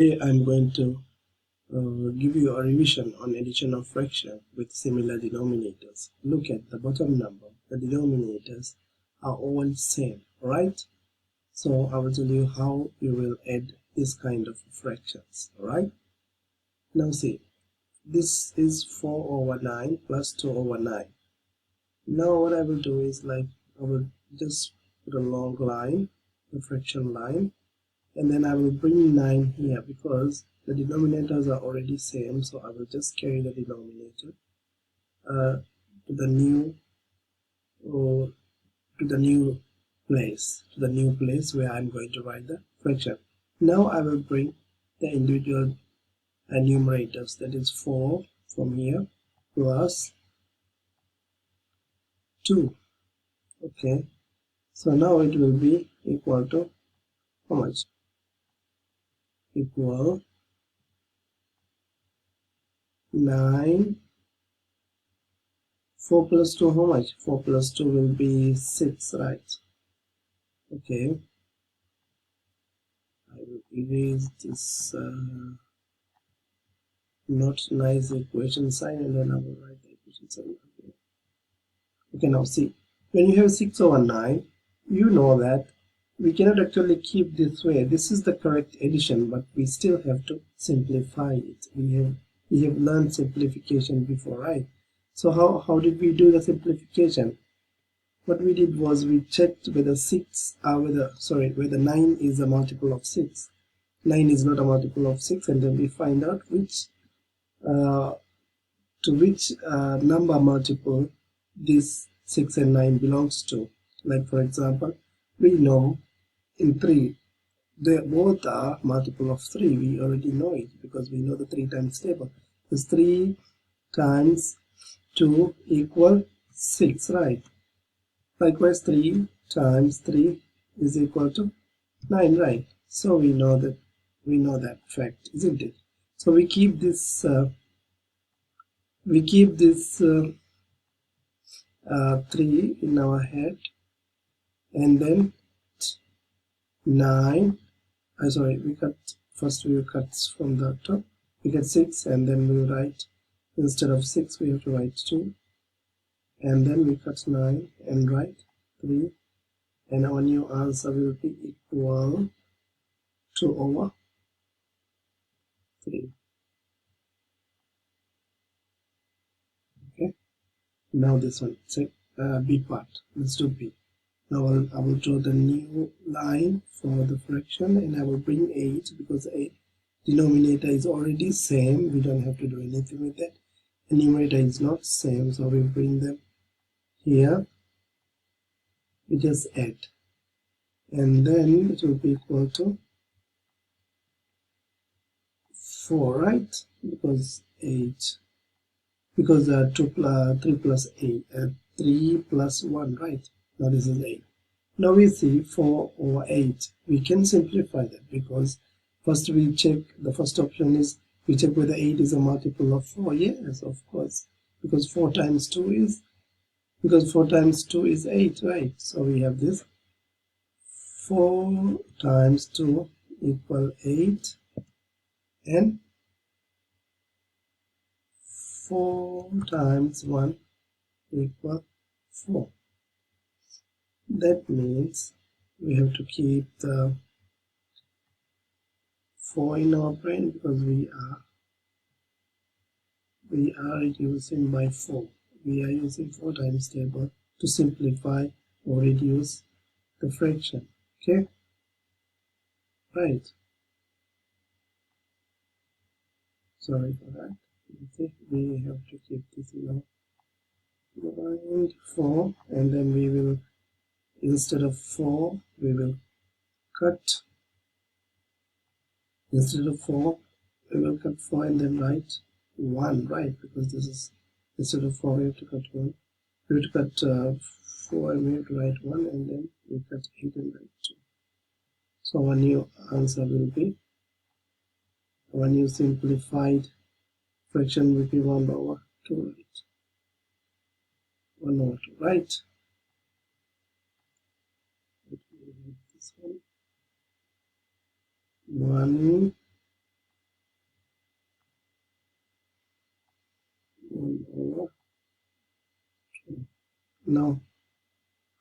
Today I'm going to give you a revision on addition of fraction with similar denominators. Look at the bottom number. The denominators are all same, right? So I will tell you how you will add this kind of fractions, alright? Now see, this is 4 over 9 plus 2 over 9. Now what I will do is I will just put a long line, the fraction line, and then I will bring 9 here because the denominators are already same, so I will just carry the denominator to the new or to the new place where I'm going to write the fraction. Now I will bring the individual numerators, that is 4 from here plus 2. Okay, so now it will be equal to how much? Equal 9. 4 plus 2 how much? 4 plus 2 will be 6, right? Okay, I will erase this not nice equation sign and then I will write the equation sign. Okay, now see, when you have 6 over 9, you know that we cannot actually keep this way. This is the correct addition, but we still have to simplify it. We have learned simplification before, right? So how did we do the simplification? What we did was we checked whether whether 9 is a multiple of 6. 9 is not a multiple of 6, and then we find out which number multiple this 6 and 9 belongs to. Like for example, we know in 3 they both are multiple of 3. We already know it because we know the 3 times table. It's 3 times 2 equal 6, right? Likewise 3 times 3 is equal to 9, right? So we know that fact, isn't it? So we keep this 3 in our head, and then 9, we cut from the top, we get 6, and then we write, instead of 6 we have to write 2, and then we cut 9 and write 3, and our new answer will be equal 2 over 3. Okay, now this one, B part. Let's do B. Now I will draw the new line for the fraction, and I will bring 8 because 8 denominator is already same. We don't have to do anything with that. The numerator is not same, so we bring them here. We just add, and then it will be equal to 4, right? Because 3 plus 8, 3 plus 1, right? Now this is 8. Now we see 4 over 8. We can simplify that because first we check, the first option is we check whether 8 is a multiple of 4. Yes, of course, because 4 times 2 is 8, right? So we have this 4 times 2 equal 8, and 4 times 1 equal 4. That means we have to keep the 4 in our brain because we are reducing by 4. We are using 4 times table to simplify or reduce the fraction. Okay, right? Sorry for that. Okay, we have to keep this in our mind. 4, and then we will, instead of 4 we will cut, instead of 4 we will cut 4 and then write 1, right? Because this is, instead of 4 we have to cut 1, we have to cut 4 and we have to write 1, and then we cut 8 and write 2. So our new answer will be, our new simplified fraction will be 1 over 2, right? 1 over 2, right? This one. 1 Now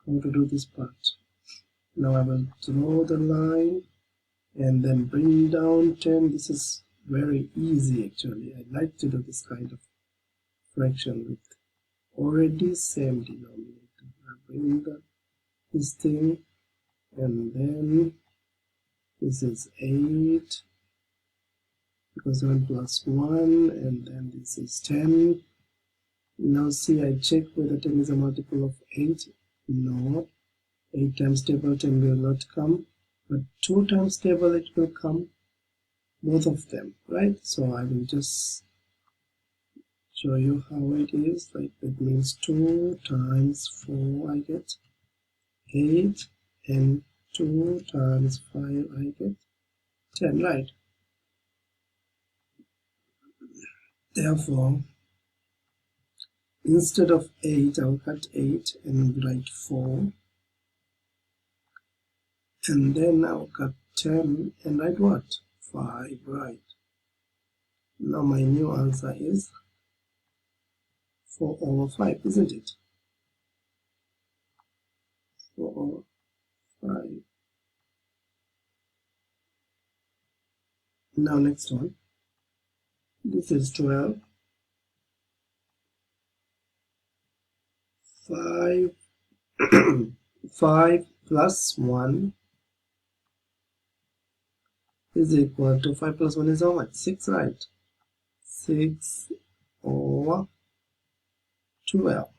how to do this part. Now I will draw the line and then bring down 10. This is very easy actually. I like to do this kind of fraction with already same denominator. I bring this thing, and then this is 8 because 1 plus 1, and then this is 10. Now see, I check whether 10 is a multiple of 8. No, 8 times table 10 will not come, but 2 times table it will come, both of them, right? So I will just show you how it is. Like that means 2 times 4 I get 8, and 2 times 5 I get 10, right? Therefore, instead of 8, I'll cut 8 and write 4. And then I'll cut 10 and write what? 5, right? Now my new answer is 4 over 5, isn't it? 4 over 5. Now next one. This is 12. 5 plus 1 is equal to 5 plus 1 is how much? 6, right? 6 over 12.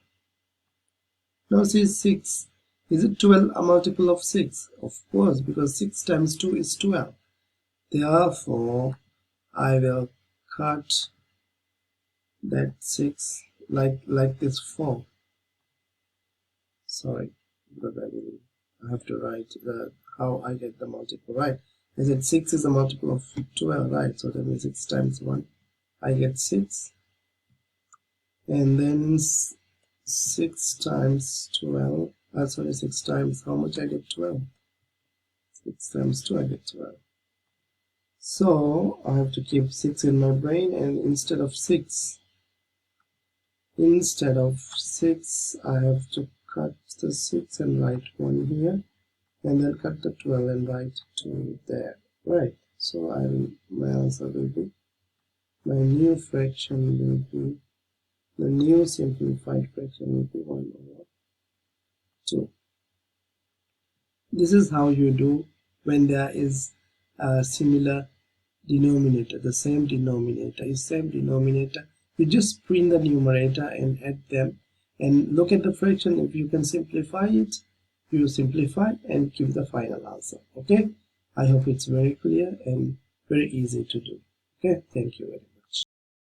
Now see 6. Is it 12 a multiple of 6? Of course, because 6 times 2 is 12. Therefore, I will cut that 6 like this 4. Sorry, because I have to write how I get the multiple, right? I said 6 is a multiple of 12, right? So that means 6 times 1, I get 6. And then 6 times 12, sorry, 6 times how much I get? 12. 6 times 2, I get 12. So I have to keep 6 in my brain, and instead of 6, I have to cut the 6 and write 1 here, and then cut the 12 and write 2 there, right? So my answer will be, my new fraction will be, the new simplified fraction will be 1 over 2. This is how you do when there is a similar denominator, the same denominator. You just print the numerator and add them, and look at the fraction. If you can simplify it, you simplify and give the final answer. Okay, I hope it's very clear and very easy to do. Okay, thank you very much.